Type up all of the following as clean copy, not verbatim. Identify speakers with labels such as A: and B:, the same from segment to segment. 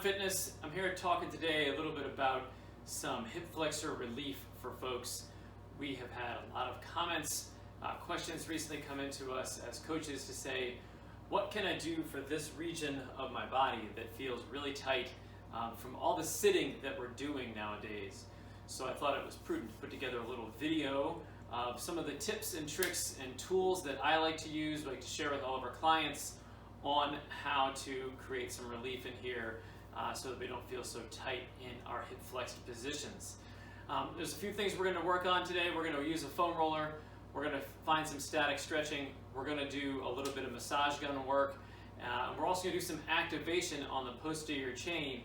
A: Fitness. I'm here talking today a little bit about some hip flexor relief for folks. We have had a lot of comments, questions recently come into us as coaches to say, what can I do for this region of my body that feels really tight from all the sitting that we're doing nowadays? So I thought it was prudent to put together a little video of some of the tips and tricks and tools that I like to use, like to share with all of our clients on how to create some relief in here so that we don't feel so tight in our hip flexed positions. There's a few things we're going to work on today. We're going to use a foam roller. We're going to find some static stretching. We're going to do a little bit of massage gun work. We're also going to do some activation on the posterior chain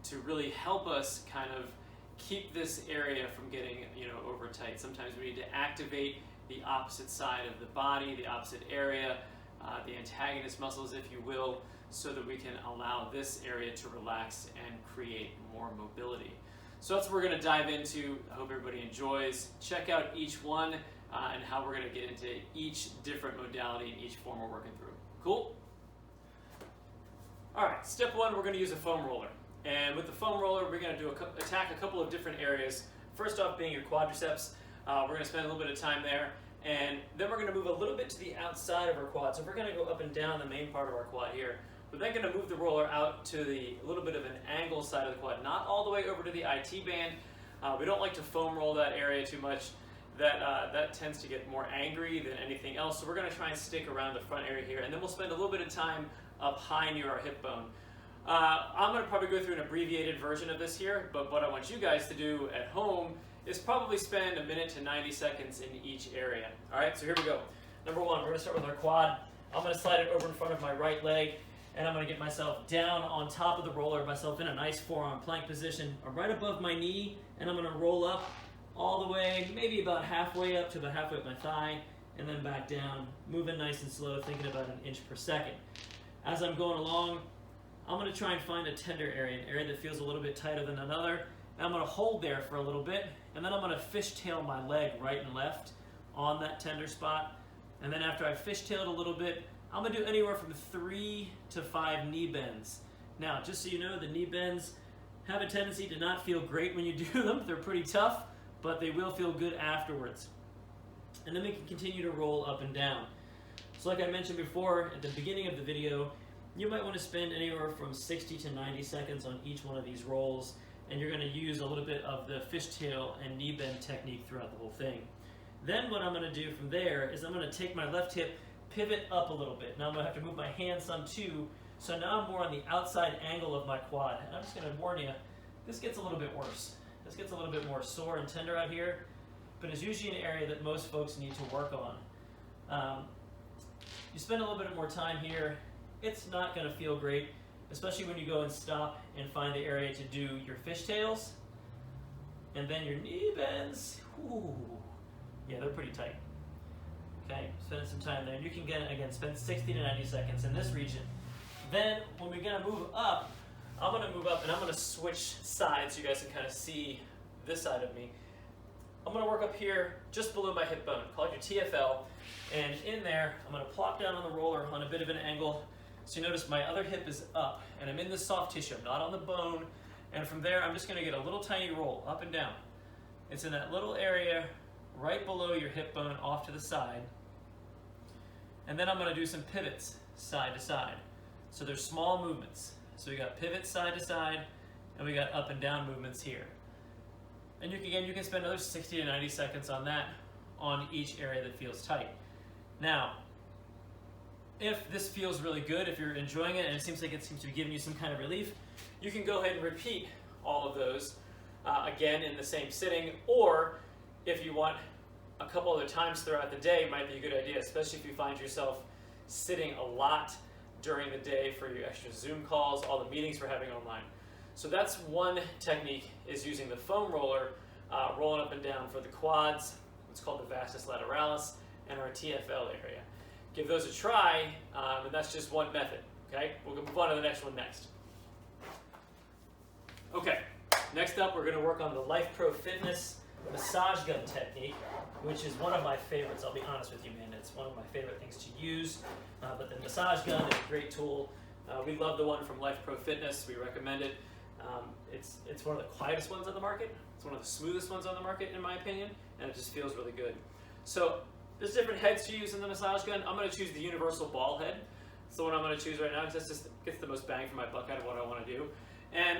A: to really help us kind of keep this area from getting over tight. Sometimes we need to activate the opposite side of the body, the opposite area, the antagonist muscles, if you will, so that we can allow this area to relax and create more mobility. So that's what we're going to dive into. I hope everybody enjoys. Check out each one and how we're going to get into each different modality and each form we're working through. Cool? All right, step one, we're going to use a foam roller. And with the foam roller, we're going to attack a couple of different areas. First off being your quadriceps. We're going to spend a little bit of time there. And then we're going to move a little bit to the outside of our quad. So we're going to go up and down the main part of our quad here. We're then going to move the roller out to the little bit of an angle side of the quad, not all the way over to the IT band. We don't like to foam roll that area too much. That tends to get more angry than anything else. So we're going to try and stick around the front area here. And then we'll spend a little bit of time up high near our hip bone. I'm going to probably go through an abbreviated version of this here, but what I want you guys to do at home is probably spend a minute to 90 seconds in each area. All right, so here we go. Number one, we're going to start with our quad. I'm going to slide it over in front of my right leg, and I'm going to get myself down on top of the roller, myself in a nice forearm plank position, right above my knee, and I'm going to roll up all the way, maybe about halfway up to about halfway up my thigh, and then back down, moving nice and slow, thinking about an inch per second. As I'm going along, I'm going to try and find a tender area, an area that feels a little bit tighter than another. And I'm going to hold there for a little bit, and then I'm going to fishtail my leg right and left on that tender spot. And then after I've fishtailed a little bit, I'm going to do anywhere from 3 to 5 knee bends. Now, just so you know, the knee bends have a tendency to not feel great when you do them. They're pretty tough, but they will feel good afterwards. And then we can continue to roll up and down. So like I mentioned before at the beginning of the video, you might want to spend anywhere from 60 to 90 seconds on each one of these rolls, and you're going to use a little bit of the fishtail and knee bend technique throughout the whole thing. Then what I'm going to do from there is I'm going to take my left hip, pivot up a little bit. Now I'm going to have to move my hand some too, so now I'm more on the outside angle of my quad. And I'm just going to warn you, this gets a little bit worse. This gets a little bit more sore and tender out here, but it's usually an area that most folks need to work on. You spend a little bit more time here. It's not going to feel great, especially when you go and stop and find the area to do your fishtails and then your knee bends. Ooh. Yeah, they're pretty tight. Okay, spend some time there. And you can again spend 60 to 90 seconds in this region. Then when we're going to move up, I'm going to move up and I'm going to switch sides so you guys can kind of see this side of me. I'm going to work up here just below my hip bone, call it your TFL. And in there, I'm going to plop down on the roller on a bit of an angle. So you notice my other hip is up, and I'm in the soft tissue, I'm not on the bone. And from there, I'm just going to get a little tiny roll up and down. It's in that little area right below your hip bone off to the side. And then I'm going to do some pivots side to side. So there's small movements. So we got pivots side to side, and we got up and down movements here. And you can spend another 60 to 90 seconds on that on each area that feels tight. Now, if this feels really good, if you're enjoying it and it seems like it seems to be giving you some kind of relief, you can go ahead and repeat all of those again in the same sitting, or if you want a couple other times throughout the day, might be a good idea, especially if you find yourself sitting a lot during the day for your extra Zoom calls, all the meetings we're having online. So that's one technique, is using the foam roller, rolling up and down for the quads, what's called the vastus lateralis, and our TFL area. Give those a try, and that's just one method, okay? We'll move on to the next one next. Okay, next up we're going to work on the Life Pro Fitness massage gun technique, which is one of my favorites, I'll be honest with you, man. It's one of my favorite things to use, but the massage gun is a great tool We love the one from Life Pro Fitness. We recommend it. It's one of the quietest ones on the market. It's one of the smoothest ones on the market, in my opinion, and it just feels really good. So there's different heads to use in the massage gun. I'm going to choose the universal ball head. It's the one I'm going to choose right now because that just gets the most bang for my buck out of what I want to do. And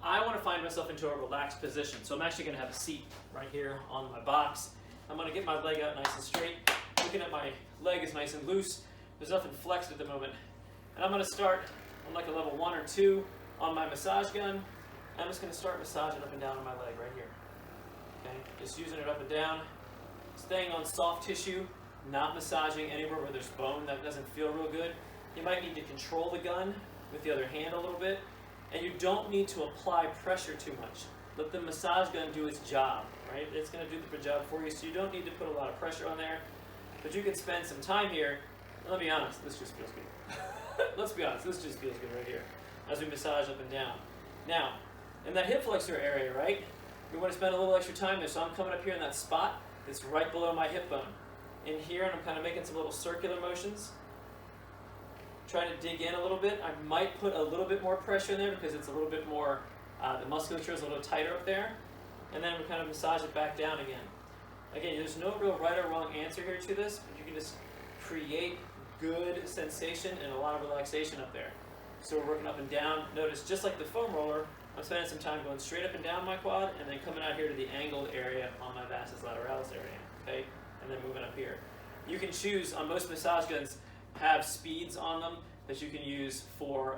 A: I want to find myself into a relaxed position. So I'm actually going to have a seat right here on my box. I'm going to get my leg out nice and straight. Looking at my leg is nice and loose. There's nothing flexed at the moment. And I'm going to start on like a level 1 or 2 on my massage gun. I'm just going to start massaging up and down on my leg right here. Okay, just using it up and down, staying on soft tissue, not massaging anywhere where there's bone that doesn't feel real good. You might need to control the gun with the other hand a little bit, and you don't need to apply pressure too much. Let the massage gun do its job, right? It's going to do the job for you, so you don't need to put a lot of pressure on there. But you can spend some time here. Let me be honest, this just feels good. Let's be honest, this just feels good right here as we massage up and down. Now, in that hip flexor area, right, we want to spend a little extra time there. So I'm coming up here in that spot that's right below my hip bone. In here, and I'm kind of making some little circular motions, trying to dig in a little bit. I might put a little bit more pressure in there because it's a little bit more, the musculature is a little tighter up there. And then we kind of massage it back down again. Again, there's no real right or wrong answer here to this, but you can just create good sensation and a lot of relaxation up there. So we're working up and down. Notice, just like the foam roller, I'm spending some time going straight up and down my quad and then coming out here to the angled area on my vastus lateralis area, okay? And then moving up here. You can choose, on most massage guns, have speeds on them that you can use for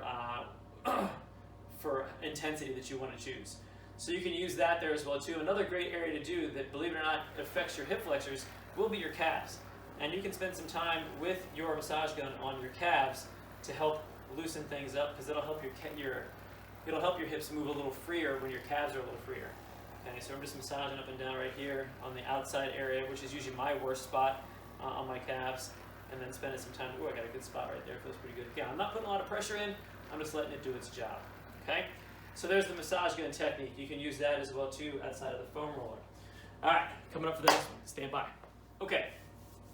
A: intensity that you want to choose. So you can use that there as well too. Another great area to do that, believe it or not, affects your hip flexors will be your calves. And you can spend some time with your massage gun on your calves to help loosen things up, because it'll help it'll help your hips move a little freer when your calves are a little freer. Okay, so I'm just massaging up and down right here on the outside area, which is usually my worst spot on my calves, and then spending some time. Oh, I got a good spot right there. Feels pretty good. Again, I'm not putting a lot of pressure in. I'm just letting it do its job. Okay, so there's the massage gun technique. You can use that as well too outside of the foam roller. All right, coming up for the next one. Stand by. Okay,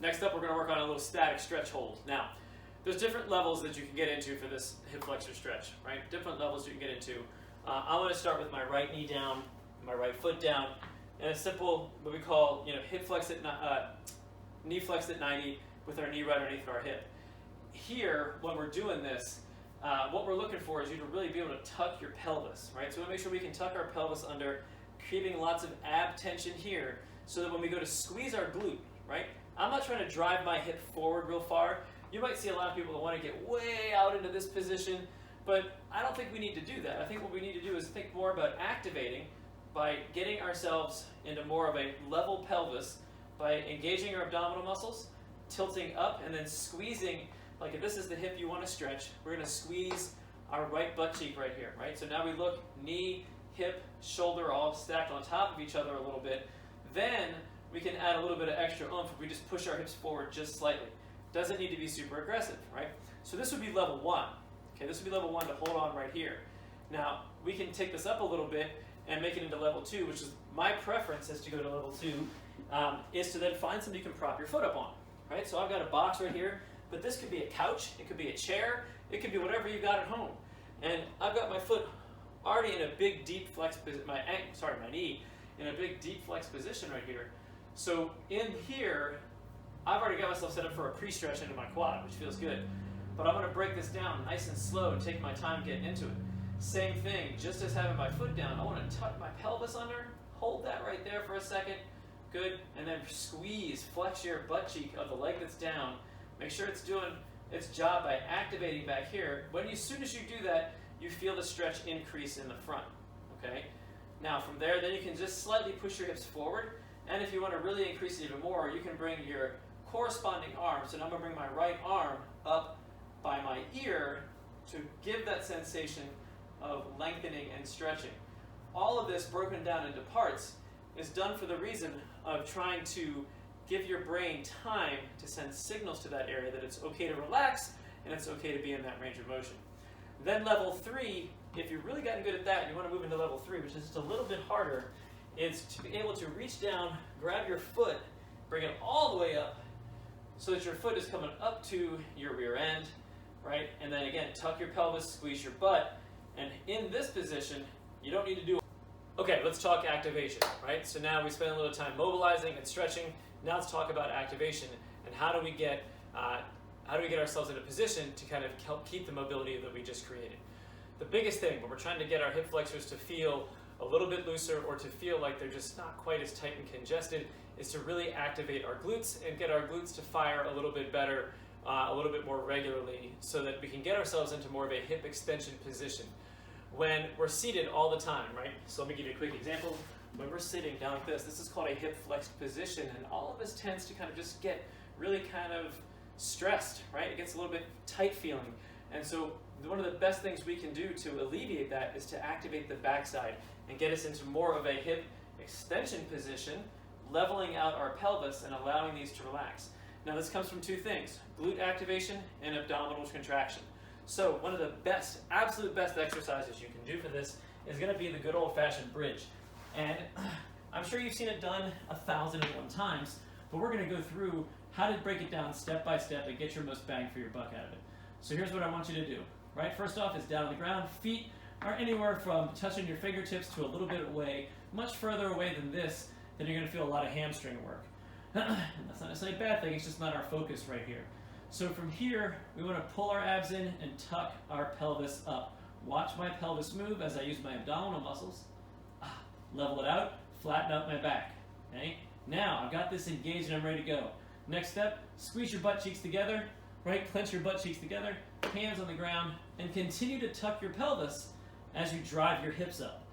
A: next up we're going to work on a little static stretch hold. Now, there's different levels that you can get into for this hip flexor stretch, right? Different levels you can get into. I want to start with my right knee down, my right foot down, and a simple, what we call, hip flex at, knee flex at 90 with our knee right underneath our hip. Here, when we're doing this, what we're looking for is you to really be able to tuck your pelvis, right? So we want to make sure we can tuck our pelvis under, keeping lots of ab tension here, so that when we go to squeeze our glute, right? I'm not trying to drive my hip forward real far. You might see a lot of people that want to get way out into this position, but I don't think we need to do that. I think what we need to do is think more about activating by getting ourselves into more of a level pelvis by engaging our abdominal muscles, tilting up, and then squeezing. Like if this is the hip you want to stretch, we're going to squeeze our right butt cheek right here, right? So now we look knee, hip, shoulder all stacked on top of each other a little bit. Then we can add a little bit of extra oomph if we just push our hips forward just slightly. Doesn't need to be super aggressive, right? So this would be level 1. Okay, this would be level 1 to hold on right here. Now, we can take this up a little bit and make it into level 2, which is my preference is to go to level 2, is to then find something you can prop your foot up on, right? So I've got a box right here, but this could be a couch, it could be a chair, it could be whatever you got at home. And I've got my foot already in a big deep flex, my knee in a big deep flex position right here. So in here, I've already got myself set up for a pre-stretch into my quad, which feels good. But I'm going to break this down nice and slow and take my time getting into it. Same thing, just as having my foot down, I want to tuck my pelvis under, hold that right there for a second, good, and then squeeze, flex your butt cheek of the leg that's down. Make sure it's doing its job by activating back here. As soon as you do that, you feel the stretch increase in the front, okay? Now from there, then you can just slightly push your hips forward, and if you want to really increase it even more, you can bring your corresponding arm. So now I'm going to bring my right arm up by my ear to give that sensation of lengthening and stretching. All of this broken down into parts is done for the reason of trying to give your brain time to send signals to that area that it's okay to relax and it's okay to be in that range of motion. Then level 3, if you've really gotten good at that and you want to move into level 3, which is just a little bit harder, is to be able to reach down, grab your foot, bring it all the way up so that your foot is coming up to your rear end, right? And then again, tuck your pelvis, squeeze your butt. And in this position, you don't need to do. Okay, let's talk activation, right? So now we spent a little time mobilizing and stretching. Now let's talk about activation and how do we get ourselves in a position to kind of help keep the mobility that we just created. The biggest thing when we're trying to get our hip flexors to feel a little bit looser or to feel like they're just not quite as tight and congested is to really activate our glutes and get our glutes to fire a little bit better, a little bit more regularly, so that we can get ourselves into more of a hip extension position. When we're seated all the time, right? So let me give you a quick example. When we're sitting down like this is called a hip flexed position, and all of us tends to kind of just get really kind of stressed, right? It gets a little bit tight feeling. And so one of the best things we can do to alleviate that is to activate the backside and get us into more of a hip extension position, leveling out our pelvis and allowing these to relax. Now this comes from two things, glute activation and abdominal contraction. So one of the best, absolute best exercises you can do for this is going to be the good old-fashioned bridge. And I'm sure you've seen it done 1,001 times, but we're going to go through how to break it down step by step and get your most bang for your buck out of it. So here's what I want you to do. Right, first off is down on the ground. Feet are anywhere from touching your fingertips to a little bit away, much further away than this, then you're going to feel a lot of hamstring work. And that's not necessarily a bad thing, it's just not our focus right here. So from here, we want to pull our abs in and tuck our pelvis up. Watch my pelvis move as I use my abdominal muscles. Level it out, flatten out my back. Okay? Now, I've got this engaged and I'm ready to go. Next step, squeeze your butt cheeks together, right? Clench your butt cheeks together, hands on the ground, and continue to tuck your pelvis as you drive your hips up,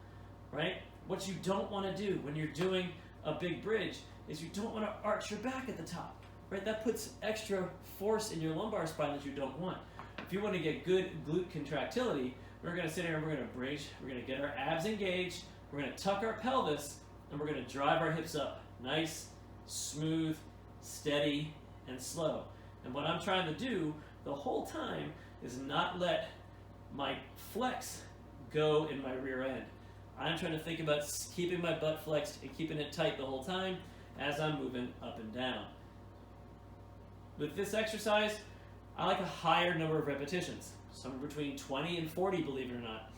A: right? What you don't want to do when you're doing a big bridge is you don't want to arch your back at the top, right? That puts extra force in your lumbar spine that you don't want. If you want to get good glute contractility, we're going to sit here and we're going to bridge, we're going to get our abs engaged, we're going to tuck our pelvis, and we're going to drive our hips up. Nice, smooth, steady, and slow. And what I'm trying to do the whole time is not let my flex go in my rear end. I'm trying to think about keeping my butt flexed and keeping it tight the whole time as I'm moving up and down. With this exercise, I like a higher number of repetitions, somewhere between 20 and 40, believe it or not,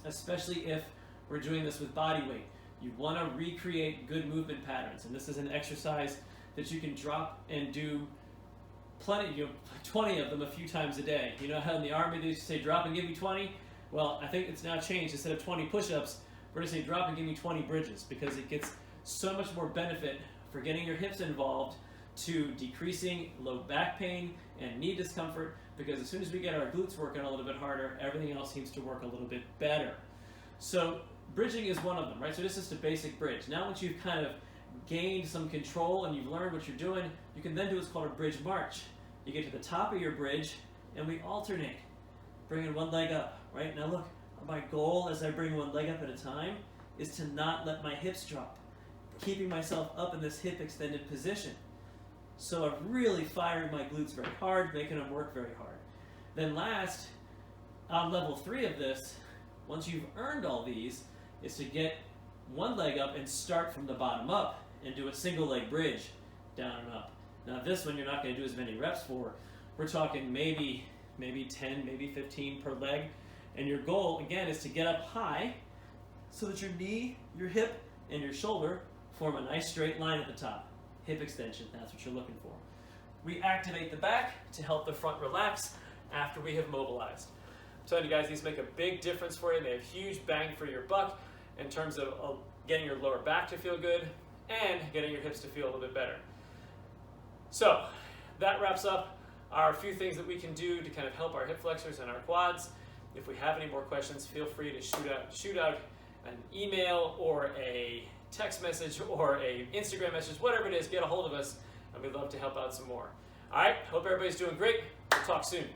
A: especially if we're doing this with body weight. You want to recreate good movement patterns, and this is an exercise that you can drop and do plenty, 20 of them a few times a day. You know how in the Army they used to say, drop and give me 20? Well, I think it's now changed. Instead of 20 push-ups, we're going to say, drop and give me 20 bridges, because it gets so much more benefit for getting your hips involved to decreasing low back pain and knee discomfort, because as soon as we get our glutes working a little bit harder, everything else seems to work a little bit better. So bridging is one of them, right? So this is the basic bridge. Now once you've kind of gained some control and you've learned what you're doing, you can then do what's called a bridge march. You get to the top of your bridge and we alternate, bringing one leg up, right? Now look, my goal as I bring one leg up at a time is to not let my hips drop, keeping myself up in this hip extended position. So I'm really firing my glutes very hard, making them work very hard. Then last, on level 3 of this, once you've earned all these, is to get one leg up and start from the bottom up and do a single leg bridge down and up. Now this one you're not going to do as many reps for. We're talking maybe 10, maybe 15 per leg. And your goal, again, is to get up high so that your knee, your hip, and your shoulder form a nice straight line at the top. Hip extension, that's what you're looking for. We activate the back to help the front relax after we have mobilized. I'm telling you guys, these make a big difference for you. They have huge bang for your buck in terms of getting your lower back to feel good and getting your hips to feel a little bit better. So that wraps up our few things that we can do to kind of help our hip flexors and our quads. If we have any more questions, feel free to shoot out an email or a text message or a Instagram message, whatever it is, get a hold of us, and we'd love to help out some more. All right, hope everybody's doing great. We'll talk soon.